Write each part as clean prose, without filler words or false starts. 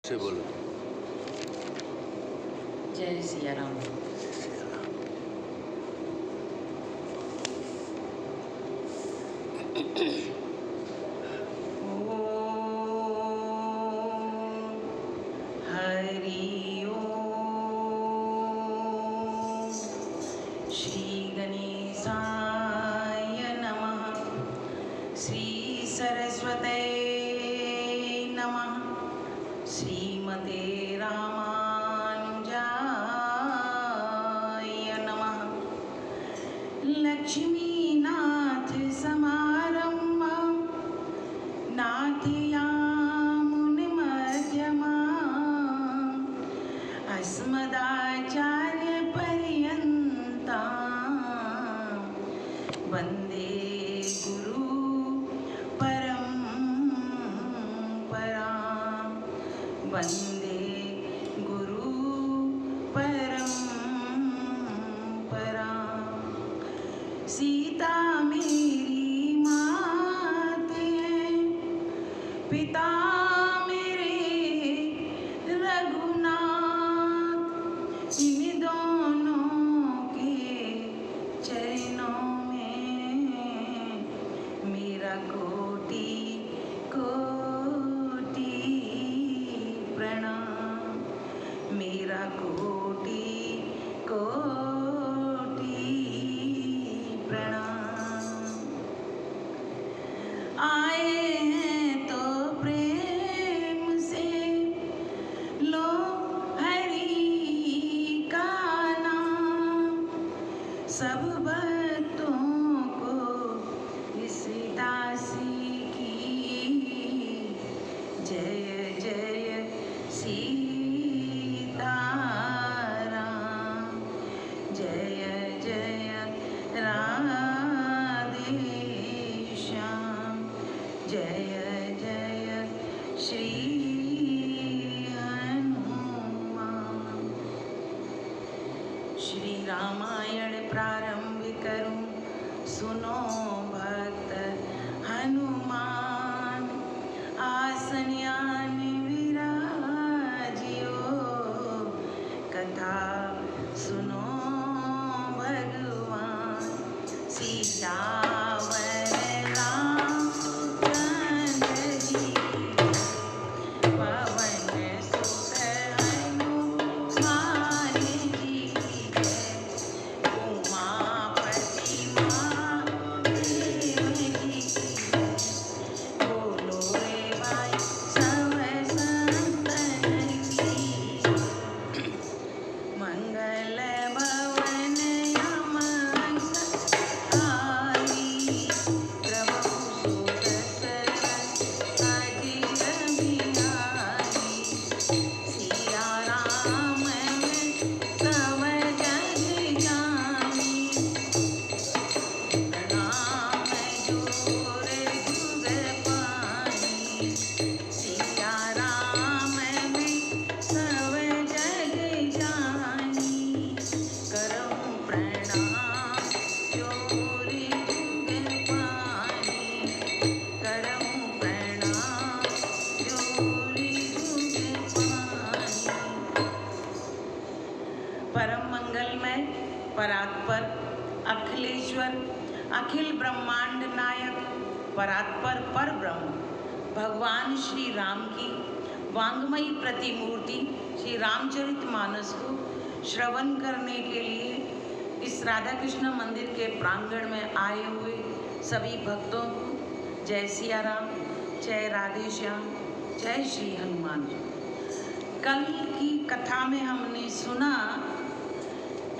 से बोलो। जय सिया राम। हरि ओम। श्री गणेशाय नमः। श्री सरस्वते नमः। श्रीमते रामानुजाय नमः। लक्ष्मीनाथ समारम्भां नाथयामुनिमध्यमाम् अस्मदाचार्यपर्यन्तां वन्दे गुरु परम्परां। वन्दे गुरु परम्परां। सीता मेरी मात है, पिता मेरे रघुनाथ। इन दोनों के चरणों में मेरा कोटि कोटि प्रणाम। मेरा कोटि कोटि प्रणाम। आए हैं तो प्रेम से लो हरि का नाम। सब भक्तों को इस दासी की जय जय सीताराम। जय जय राधे श्याम। जय जय श्री हनुमान। श्री रामायण प्रारंभ करूं, सुनो भक्त हनुमान। आसन आन विराजियो, कथा सुनो भगवान। सियावर रामचंद्र जी पवन सुत हनुमान जी जय। उमापति महादेव जी जय। बोलो रे भाई सब संतन की। मंगल भवन अमंगलहारी, प्रभु सुत अजिर बिहारी। सिया राम सब जग जानी, प्रणाम जोर जुग पानी। सिया राम सब जग जानी, करऊं प्रणाम जोर जुग पानी। करऊं प्रणाम जोर जुग पानी। परम मंगलमय परात्पर अखिलेश्वर अखिल ब्रह्मांड नायक परात्पर पर ब्रह्म भगवान श्री राम की वांगमयी प्रतिमूर्ति श्री रामचरितमानस को श्रवण करने के लिए इस राधा कृष्ण मंदिर के प्रांगण में आए हुए सभी भक्तों को जय सिया राम, जय राधे श्याम, जय श्री हनुमान। कल की कथा में हमने सुना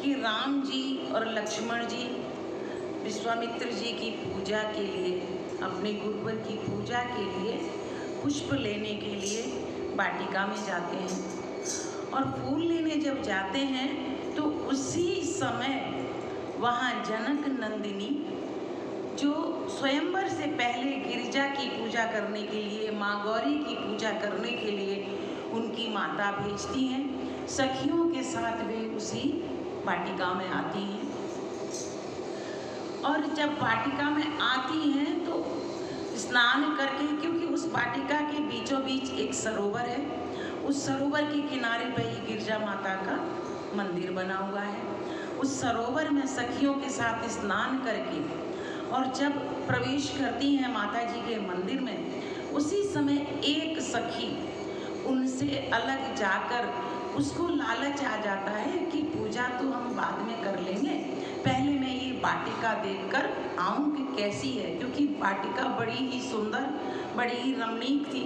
कि राम जी और लक्ष्मण जी विश्वामित्र जी की पूजा के लिए, अपने गुरुवर की पूजा के लिए पुष्प लेने के लिए वाटिका में जाते हैं। और फूल लेने जब जाते हैं तो उसी समय वहाँ जनक नंदिनी, जो स्वयंवर से पहले गिरिजा की पूजा करने के लिए, माँ गौरी की पूजा करने के लिए उनकी माता भेजती हैं। सखियों के साथ वे उसी वाटिका में आती हैं। और जब वाटिका में आती हैं तो स्नान करके, क्योंकि उस वाटिका के बीचों बीच एक सरोवर है, उस सरोवर के किनारे पे ही गिरजा माता का मंदिर बना हुआ है। उस सरोवर में सखियों के साथ स्नान करके और जब प्रवेश करती हैं माता जी के मंदिर में, उसी समय एक सखी उनसे अलग जाकर उसको लालच आ जाता है कि पूजा तो हम बाद में कर लेंगे, पहले मैं ये वाटिका देखकर आऊं कि कैसी है, क्योंकि वाटिका बड़ी ही सुंदर, बड़ी ही रमणीक थी।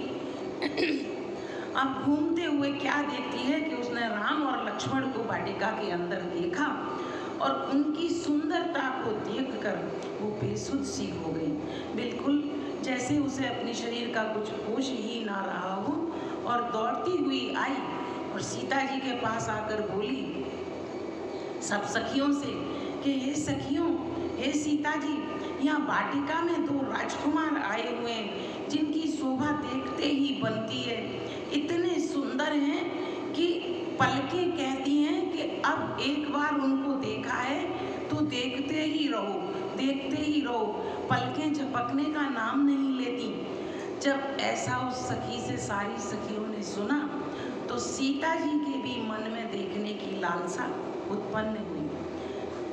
अब घूमते हुए क्या देखती है कि उसने राम और लक्ष्मण को वाटिका के अंदर देखा और उनकी सुंदरता को देखकर वो बेसुध सी हो गई, बिल्कुल जैसे उसे अपने शरीर का कुछ होश ही ना रहा हो, और दौड़ती हुई आई और सीता जी के पास आकर बोली सब सखियों से कि हे सखियों, हे सीता जी, यहाँ वाटिका में 2 राजकुमार आए हुए हैं जिनकी शोभा देखते ही बनती है, इतने सुंदर हैं कि पलकें कहती हैं कि अब एक बार उनको देखा है तो देखते ही रहो, देखते ही रहो, पलकें झपकने का नाम नहीं लेती। जब ऐसा उस सखी से सारी सखियों ने सुना तो सीता जी के भी मन में देखने की लालसा उत्पन्न हुई।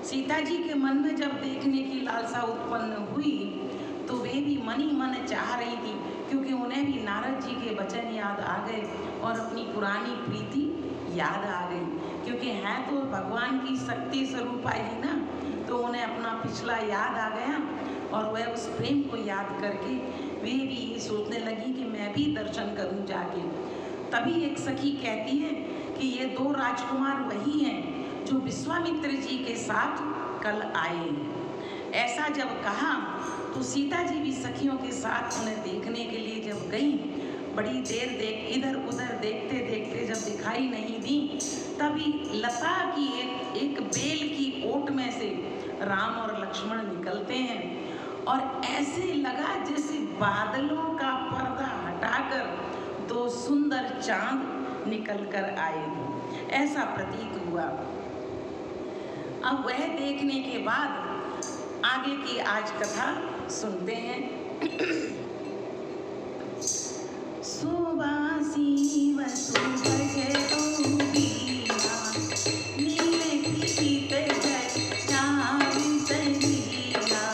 सीता जी के मन में जब देखने की लालसा उत्पन्न हुई तो वे भी मन ही मन चाह रही थी, क्योंकि उन्हें भी नारद जी के वचन याद आ गए और अपनी पुरानी प्रीति याद आ गई, क्योंकि हैं तो भगवान की शक्ति स्वरूपा ही ना, तो उन्हें अपना पिछला याद आ गया और वह उस प्रेम को याद करके वे भी ये सोचने लगी कि मैं भी दर्शन करूं जाके। तभी एक सखी कहती है कि ये 2 राजकुमार वही हैं जो विश्वामित्र जी के साथ कल आए हैं। ऐसा जब कहा तो सीता जी भी सखियों के साथ उन्हें देखने के लिए जब गई, बड़ी देर इधर उधर देखते देखते जब दिखाई नहीं दी, तभी लता की एक बेल की ओट में से राम और लक्ष्मण निकलते हैं और ऐसे लगा जैसे बादलों का पर्दा हटाकर 2 सुंदर चांद निकल कर आए, ऐसा प्रतीत हुआ। अब वह देखने के बाद आगे की आज कथा सुनते हैं। सुबासी वसुभगतो बीरा, नीले पीत जल चावि सरीरा,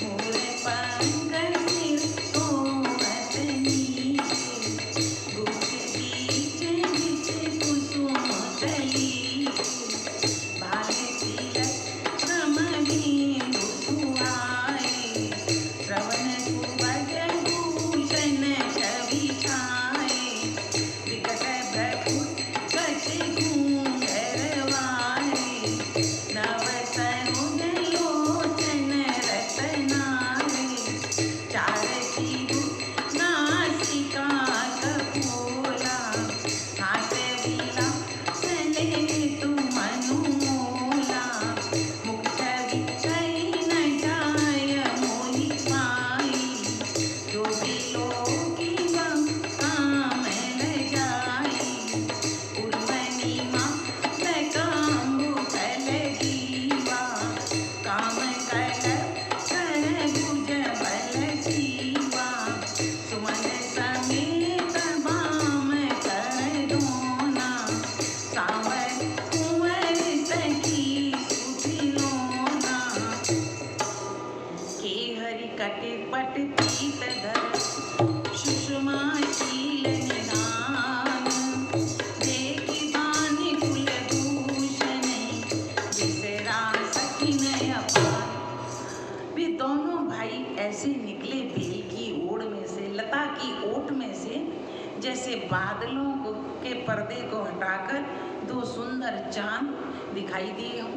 मोर पंकज सिर सोमत नीचे, गुछ बीच बीच कुसुम कलीचे, भाले तिलक श्रम बिंदु सुहाए, श्रवण सुभग भूषण छवि छाए, विकट भ्रकुट कछ घूंघर वाए, नव सरोज लोचन रतनाए, चार चिबु नासिका कपोला, हाथ विलासन हेतु मनुमोला, मुख छवि कहीं न जाय मोहि पाई, जो बिलोकी बम काम लजाई, उर्वनिमा लकाम्बु फल जीवा, काम कर भुज बल जीवा, सुमन समेत बाम कर दोना, सावर कुंवर सखी सुधिलोना, के हरि कटे पट पीत धर, सुषमा शील निधान, देखि बानि कुलभूषण, विसरा सखिन अपार। वे दोनों भाई ऐसे निकले बेल की ओड़ में से, लता की ओट में से, जैसे बादलों के पर्दे को हटाकर 2 सुंदर चांद दिखाई दिए हों।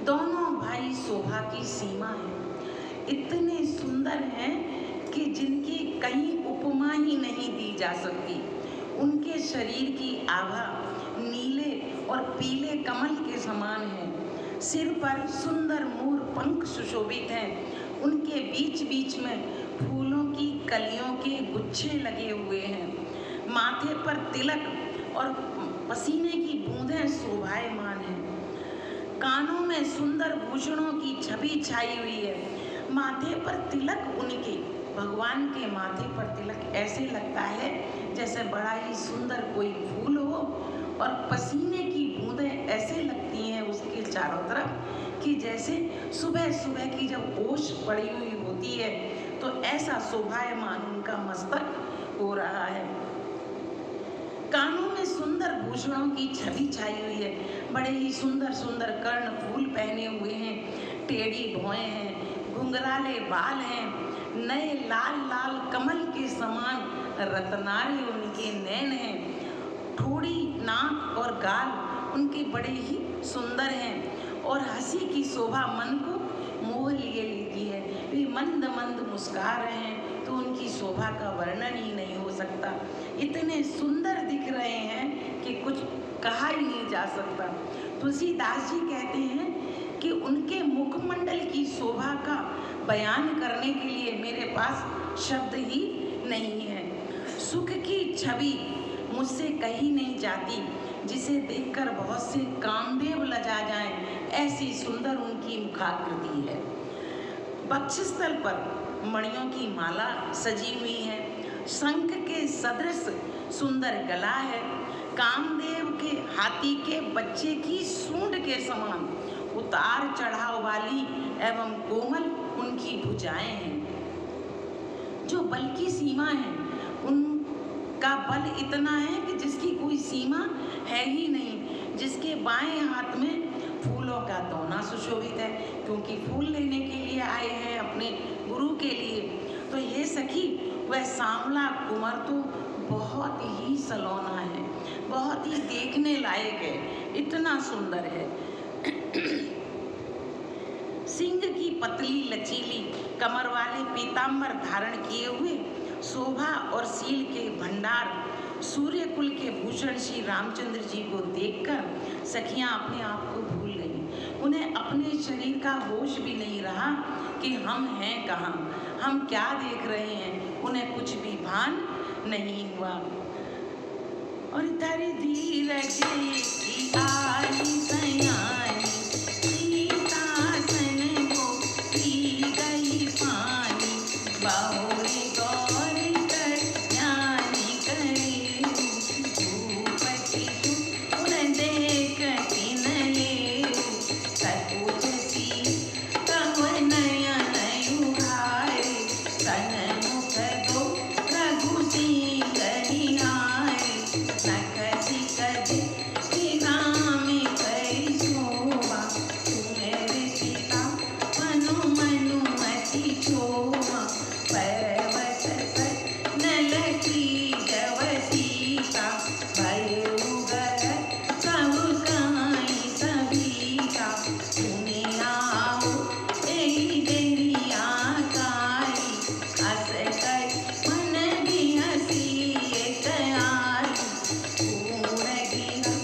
दोनों भाई शोभा की सीमा है, इतने सुंदर हैं कि जिनकी कहीं उपमा ही नहीं दी जा सकती। उनके शरीर की आभा नीले और पीले कमल के समान है, सिर पर सुंदर मोर पंख सुशोभित हैं, उनके बीच बीच में फूलों की कलियों के गुच्छे लगे हुए हैं, माथे पर तिलक और पसीने की बूंदें शोभायमान हैं, कानों में सुंदर भूषणों की छवि छाई हुई है, माथे पर तिलक उनके भगवान के माथे पर तिलक ऐसे लगता है जैसे बड़ा ही सुंदर कोई फूल हो, और पसीने की बूंदें ऐसे लगती हैं उसके चारों तरफ कि जैसे सुबह सुबह की जब ओस पड़ी हुई होती है तो ऐसा शोभायमान उनका मस्तक हो रहा है। कानों में सुंदर भूषणों की छवि छाई हुई है, बड़े ही सुंदर सुंदर कर्ण फूल पहने हुए हैं, टेढ़ी भौएं हैं, घुंघराले बाल हैं, नए लाल लाल कमल के समान रत्नारे उनके नैन हैं, ठोड़ी नाक और गाल उनके बड़े ही सुंदर हैं और हंसी की शोभा मन को मोह लिए लेती है। वे मंद मंद मुस्कुरा रहे हैं तो उनकी शोभा का वर्णन ही नहीं हो सकता। इतने सुंदर दिख रहे हैं कि कुछ कहा ही नहीं जा सकता। तुलसीदास जी कहते हैं कि उनके मुखमंडल की शोभा का बयान करने के लिए मेरे पास शब्द ही नहीं है। सुख की छवि मुझसे कही नहीं जाती, जिसे देखकर बहुत से कामदेव लजा जाएं, ऐसी सुंदर उनकी मुखाकृति है। वक्षस्थल पर मणियों की माला सजी हुई है, शंख के सदृश सुंदर गला है, कामदेव के हाथी के बच्चे की सूंड के समान उतार चढ़ाव वाली एवं कोमल उनकी भुजाएं हैं। जो बल की सीमा है उनका बल इतना है कि जिसकी कोई सीमा है ही नहीं। जिसके बाएं हाथ में फूलों का दोना सुशोभित है, क्योंकि फूल लेने के लिए आए हैं अपने गुरु के लिए। तो ये सखी वह सांवला कुंवर तो बहुत ही सलोना है, बहुत ही देखने लायक है, इतना सुंदर है। सिंह की पतली लचीली कमर वाले पीताम्बर धारण किए हुए शोभा और शील के भंडार सूर्य कुल के भूषण श्री रामचंद्र जी को देखकर सखियां अपने आप को भूल गईं। उन्हें अपने शरीर का होश भी नहीं रहा कि हम हैं कहाँ, हम क्या देख रहे हैं, उन्हें कुछ भी भान नहीं हुआ। और धीरे धीरे की आई सयानी सीता सन को पी गई पानी, बाहोरी गौर कर ज्ञानी करे भूपति सुन देख किन ले सकुच सी कहो नयन उघारे सन्मुख दो रघु सिंह निहारे नखसी कदे राम कई शोभा तुम्हें सीता मनु मनु मति शोभा पर्वत पर नल की जव सीता भय उगर सब काई सभीता सुने आओ एहि देरिया काई अस कर मन भी हसी तैयारी पूर्ण गिरा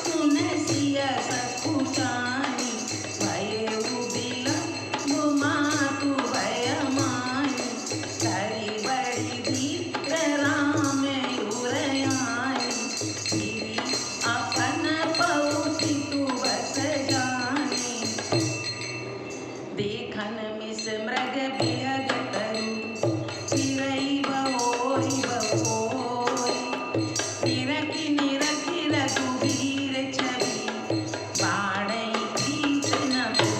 सुन सिया सकुचानी भय उबिला गुमा तू भय मानी धरी बड़ी धीर राम उरयानी गिरी अपन पहुँची तू बस जानी देखन मिस मृग बिहग तरु चिरई बहोरी बहोरी निरखी निरखी रघुवीर छवि बाणई प्रीत न हो।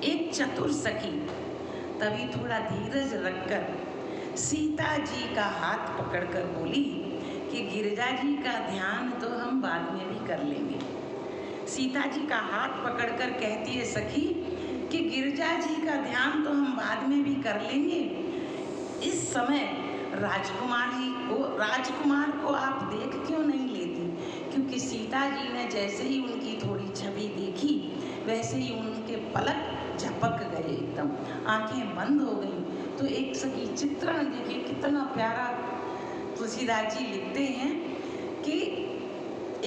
एक चतुर सखी तभी थोड़ा धीरज रखकर सीता जी का हाथ पकड़कर बोली कि गिरिजा जी का ध्यान तो हम बाद में भी कर लेंगे। सीता जी का हाथ पकड़कर कहती है सखी कि गिरिजा जी का ध्यान तो हम बाद में भी कर लेंगे, इस समय राजकुमार को आप देख क्यों नहीं लेती? क्योंकि सीता जी ने जैसे ही उनकी थोड़ी छवि देखी वैसे ही उनके पलक झपक गए, एकदम आंखें बंद हो गईं। तो एक सखी चित्रण देखिए कितना प्यारा तुलसीदास जी लिखते हैं कि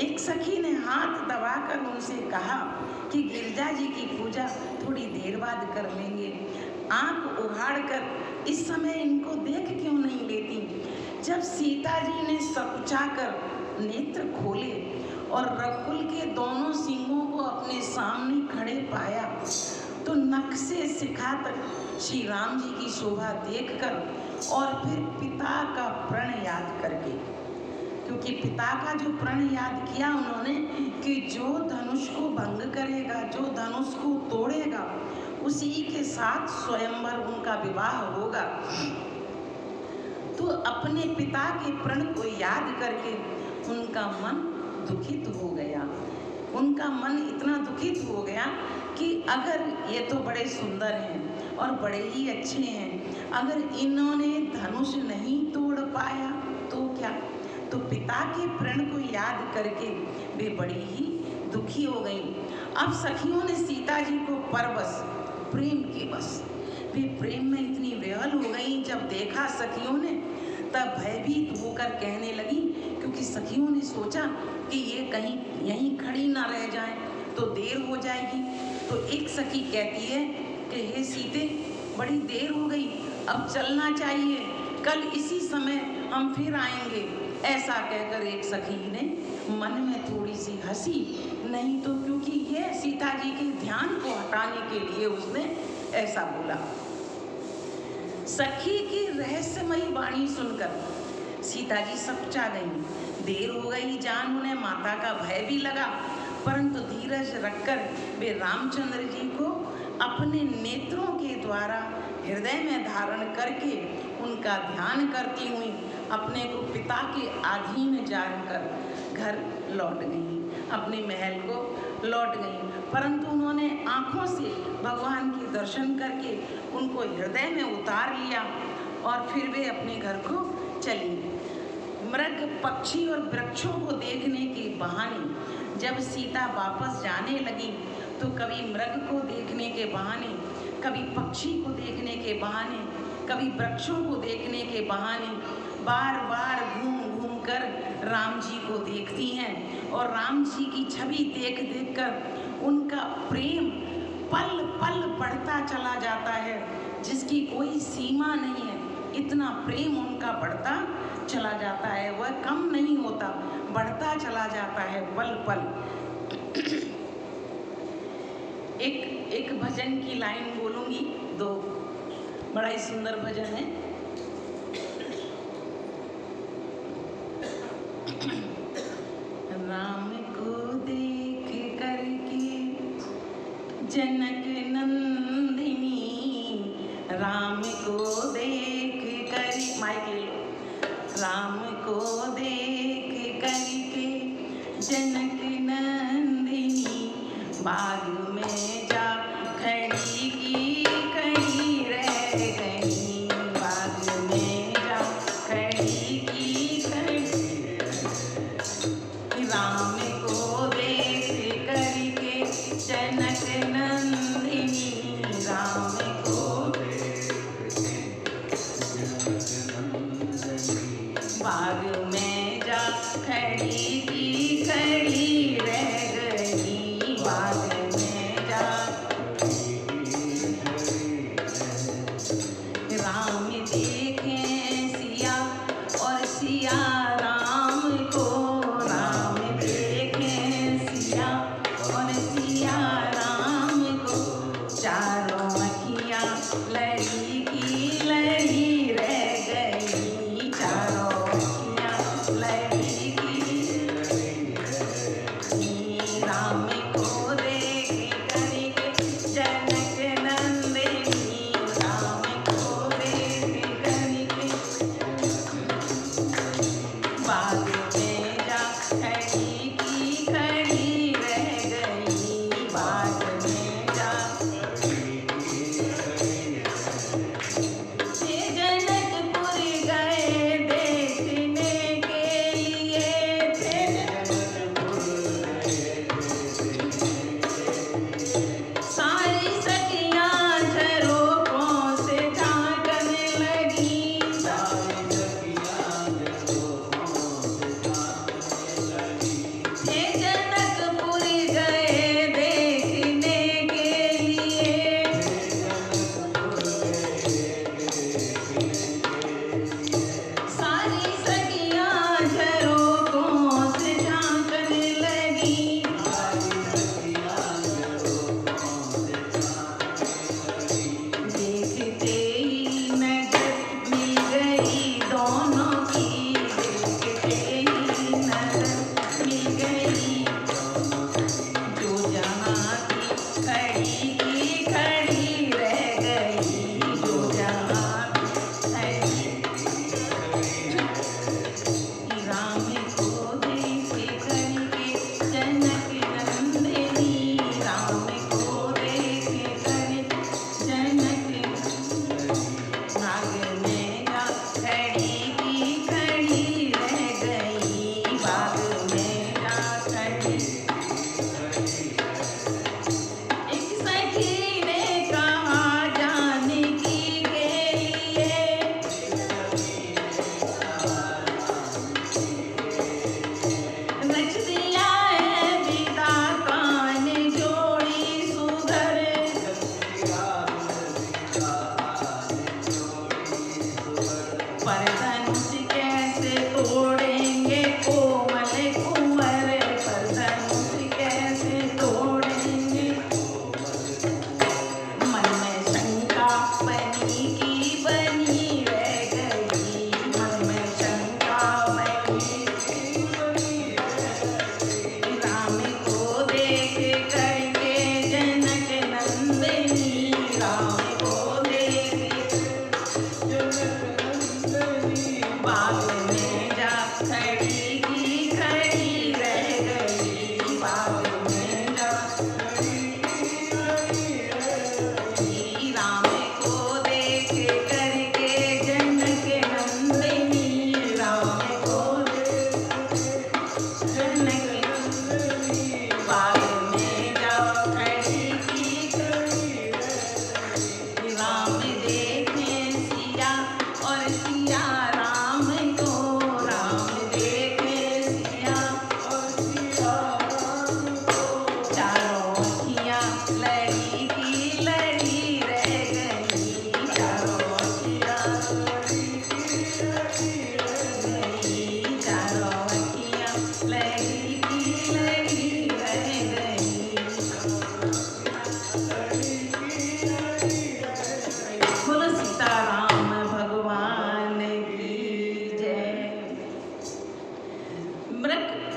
एक सखी ने हाथ दबाकर उनसे कहा कि गिरिजा जी की पूजा थोड़ी देर बाद कर लेंगे, आंख उघाड़कर इस समय इनको देख क्यों नहीं लेती? जब सीता जी ने सकुचाकर नेत्र खोले और रकुल के दोनों सिंहों को अपने सामने खड़े पाया तो नख से शिखा तक श्री राम जी की शोभा देखकर और फिर पिता का प्रण याद करके, क्योंकि पिता का जो प्रण याद किया उन्होंने कि जो धनुष को भंग करेगा, जो धनुष को तोड़ेगा, उसी के साथ स्वयंवर उनका विवाह होगा। तो अपने पिता के प्रण को याद करके उनका मन दुखित हो गया। उनका मन इतना दुखित हो गया कि अगर ये तो बड़े सुंदर हैं और बड़े ही अच्छे हैं, अगर इन्होंने धनुष नहीं तोड़ पाया तो क्या। तो पिता के प्रण को याद करके वे बड़ी ही दुखी हो गई। अब सखियों ने सीता जी को परवश, प्रेम के बस, वे प्रेम में इतनी विह्वल हो गई। जब देखा सखियों ने तब भयभीत होकर कहने लगी, क्योंकि सखियों ने सोचा कि ये कहीं यहीं खड़ी ना रह जाए तो देर हो जाएगी। तो एक सखी कहती है कि हे सीते, बड़ी देर हो गई, अब चलना चाहिए, कल इसी समय हम फिर आएंगे। ऐसा कहकर एक सखी ने मन में थोड़ी सी हंसी, नहीं तो क्योंकि ये सीता जी के ध्यान को हटाने के लिए उसने ऐसा बोला। सखी की रहस्यमयी वाणी सुनकर सीता जी सकुचा गईं। देर हो गई जान उन्हें माता का भय भी लगा, परंतु धीरज रखकर वे रामचंद्र जी को अपने नेत्रों के द्वारा हृदय में धारण करके उनका ध्यान करती हुई अपने को पिता के अधीन जानकर घर लौट गईं, अपने महल को लौट गईं। परंतु उन्होंने आँखों से भगवान के दर्शन करके उनको हृदय में उतार लिया और फिर वे अपने घर को चली। मृग, पक्षी और वृक्षों को देखने के बहाने जब सीता वापस जाने लगी तो कभी मृग को देखने के बहाने, कभी पक्षी को देखने के बहाने, कभी वृक्षों को देखने के बहाने बार बार घूम घूम कर राम जी को देखती हैं और राम जी की छवि देख देख कर उनका प्रेम पल पल बढ़ता चला जाता है, जिसकी कोई सीमा नहीं है। इतना प्रेम उनका बढ़ता चला जाता है, वह कम नहीं होता, बढ़ता चला जाता है पल पल। एक भजन की लाइन बोलूंगी, दो, बड़ा ही सुंदर भजन है। राम को देख करके जनक नंदिनी, राम को देख कर, माइक ले लो, राम को देख करके जनक नंदिनी बाग में जा खड़ी की खड़ी रह गई, बाग में जा खड़ी की खड़ी। राम को देख करके जनक नंदिनी, राम को बाग में जा खड़ी की खड़ी रह गई, बाग में जा। राम देखें सिया और सिया राम को, राम देखें सिया और सिया राम को, चारों अखियाँ लड़ी की लड़ी रह गई, चारों अखियाँ लड़ी की। राम को देख करके जनक नंदिनी, राम को देख करके बाग में जा खड़ी की खड़ी रह गई, बाग में जा। जनकपुर गए देखने के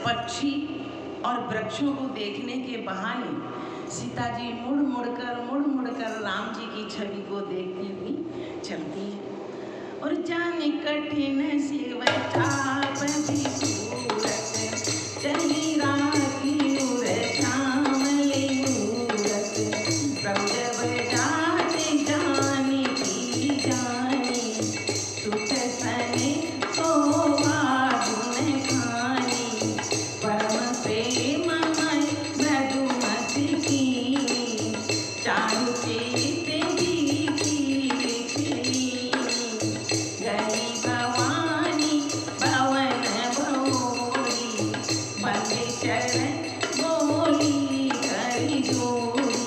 पक्षी और वृक्षों को देखने के बहाने सीता जी मुड़ मुड़ कर राम जी की छवि को देखती हुई चलती है। और जाने कठिन शिव चाप भी सूरत, चली राखी उर श्यामली मूरत, प्रभु जब जाते जानी की जानी, सुख सने शोभा गुण खानी, परम प्रेममय मधुमत कीनी, चारु चेत गीति लिखनी, गई भवानी भवन भोरी, बंदे चरण बोली करी जोड़ी।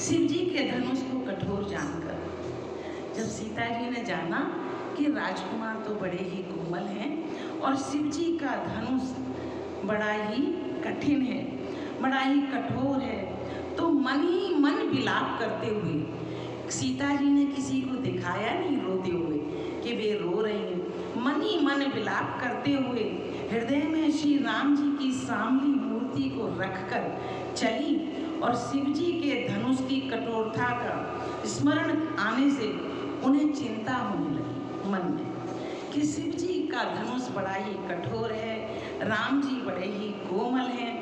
शिव जी के धनुष को कठोर जानकर जब सीता जी ने जाना कि राजकुमार तो बड़े ही कोमल हैं और शिव जी का धनुष बड़ा ही कठिन है, बड़ा ही कठोर है, तो मन ही मन विलाप करते हुए सीता जी ने किसी को दिखाया नहीं रोते हुए कि वे रो रही हैं। मन ही मन विलाप करते हुए हृदय में श्री राम जी की सांवली मूर्ति को रखकर चली और शिव जी के धनुष की कठोरता का स्मरण आने से उन्हें चिंता होने लगी मन में कि शिव जी का धनुष बड़ा ही कठोर है, राम जी बड़े ही कोमल हैं,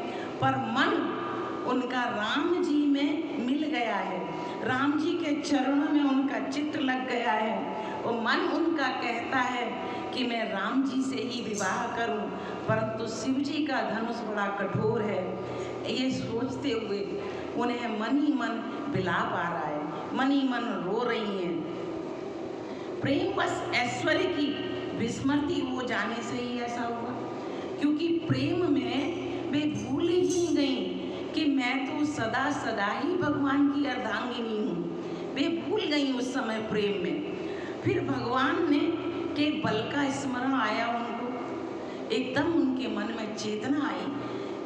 पर मन उनका राम जी में मिल गया है, राम जी के चरणों में उनका चित्त लग गया है। और मन उनका कहता है कि मैं राम जी से ही विवाह करूं, परंतु शिव जी का धनुष बड़ा कठोर है। ये सोचते हुए उन्हें मन ही मन विलाप आ रहा है, मन ही मन रो रही हैं। प्रेम बस ऐश्वर्य की विस्मृति हो जाने से ही ऐसा हुआ, क्योंकि प्रेम में वे भूल ही गईं कि मैं तो सदा सदा ही भगवान की अर्धांगिनी हूँ। वे भूल गईं उस समय प्रेम में। फिर भगवान ने के बल का स्मरण आया उनको, एकदम उनके मन में चेतना आई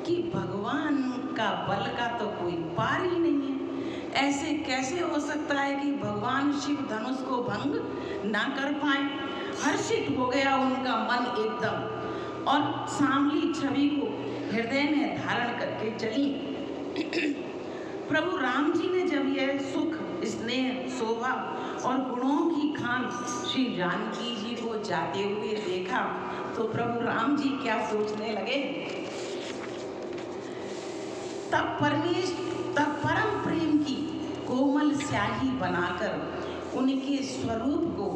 कि भगवान का बल का तो कोई पार ही नहीं है। ऐसे कैसे हो सकता है कि भगवान शिव धनुष को भंग ना कर पाए। हर्षित हो गया उनका मन एकदम और सांवली छवि को हृदय में धारण करके चली। प्रभु राम जी ने जब यह सुख, स्नेह, शोभा और गुणों की खान श्री जानकी जी को जाते हुए देखा तो प्रभु राम जी क्या सोचने लगे, तब परम प्रेम की कोमल स्याही बनाकर उनके स्वरूप को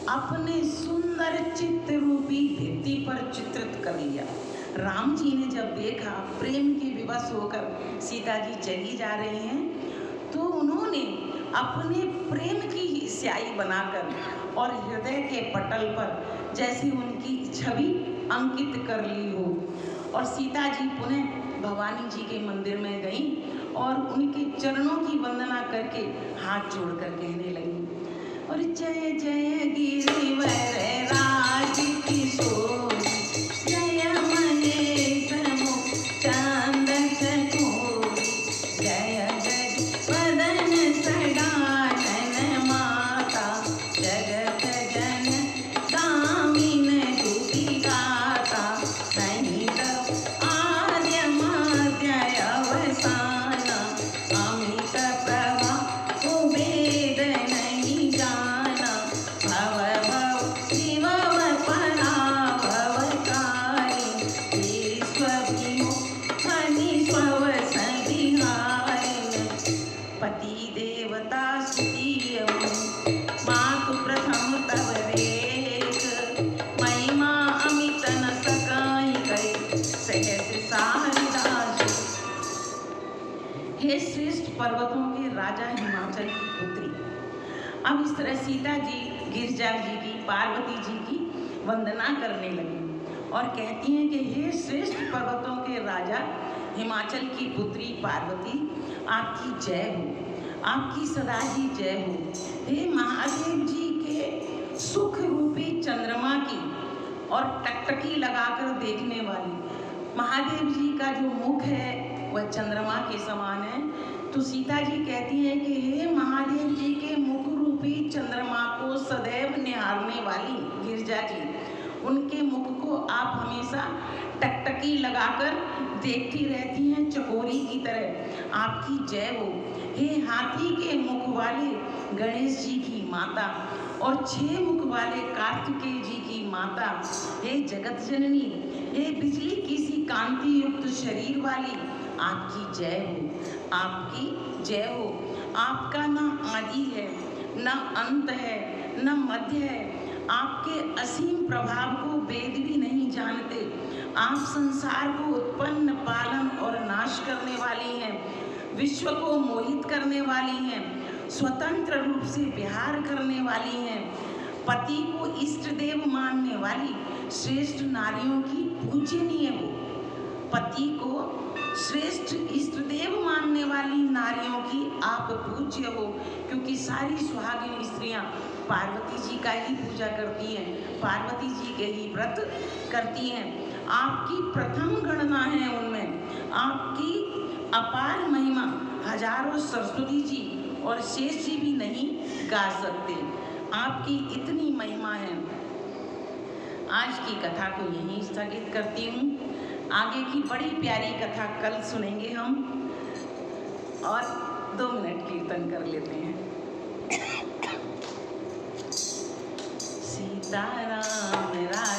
अपने सुंदर चित्त रूपी भित्ति पर चित्रित कर लिया। राम जी ने जब देखा प्रेम के विवश होकर सीता जी चली जा रही हैं, तो उन्होंने अपने प्रेम की स्याही बनाकर और हृदय के पटल पर जैसे उनकी छवि अंकित कर ली हो। और सीता जी पुनः भवानी जी के मंदिर में गईं और उनके चरणों की वंदना करके हाथ जोड़कर कहने लगी, और जय जय गिरिवर राज किशोर, जय महेश मुख चांद चकोरी, जय जय वदन सडानन माता, जगत जन दामिन दुति गाता, नहीं तब आद्य माध्य अवसाना, अमित प्रभा कुबेद नहीं जाना, भव भव शिव पराभवकारी, विश्व विमुखनि स्व संविहारिण, पति देवता स्तुतीय मातु प्रथम तव रेख, महिमा अमित न सकाई गई सहज सारिदास। हे श्रेष्ठ पर्वतों के राजा हिमाचल की पुत्री। अब इस तरह सीता जी गिरिजा जी की, पार्वती जी की वंदना करने लगी और कहती हैं कि हे श्रेष्ठ पर्वतों के राजा हिमाचल की पुत्री पार्वती, आपकी जय हो, आपकी सदा ही जय हो। हे महादेव जी के सुख रूपी चंद्रमा की और टकटकी लगाकर देखने वाली, महादेव जी का जो मुख है वह चंद्रमा के समान है। तो सीता जी कहती है कि हे महादेव जी के मुख रूपी चंद्रमा को सदैव निहारने वाली गिरिजा जी, उनके मुख को आप हमेशा टकटकी लगाकर देखती रहती हैं चकोरी की तरह। आपकी जय हो। हे हाथी के मुख वाले गणेश जी की माता और 6 मुख वाले कार्तिकेय जी की माता, हे जगत जननी, हे बिजली की सी कांति युक्त शरीर वाली, आपकी जय हो, आपकी जय हो। आपका न आदि है, न अंत है, न मध्य है। आपके असीम प्रभाव को वेद भी नहीं जानते। आप संसार को उत्पन्न, पालन और नाश करने वाली हैं, विश्व को मोहित करने वाली हैं, स्वतंत्र रूप से विहार करने वाली हैं, पति को इष्ट देव मानने वाली श्रेष्ठ नारियों की पूजनीय हो। पति को श्रेष्ठ इष्ट देव मानने वाली नारियों की आप पूज्य हो, क्योंकि सारी सुहागिन स्त्रियां पार्वती जी का ही पूजा करती हैं, पार्वती जी के ही व्रत करती हैं। आपकी प्रथम गणना है उनमें। आपकी अपार महिमा हजारों सरस्वती जी और शेष जी भी नहीं गा सकते। आपकी इतनी महिमा है। आज की कथा को यहीं स्थगित करती हूँ। आगे की बड़ी प्यारी कथा कल सुनेंगे हम, और 2 मिनट कीर्तन कर लेते हैं। सीताराम राम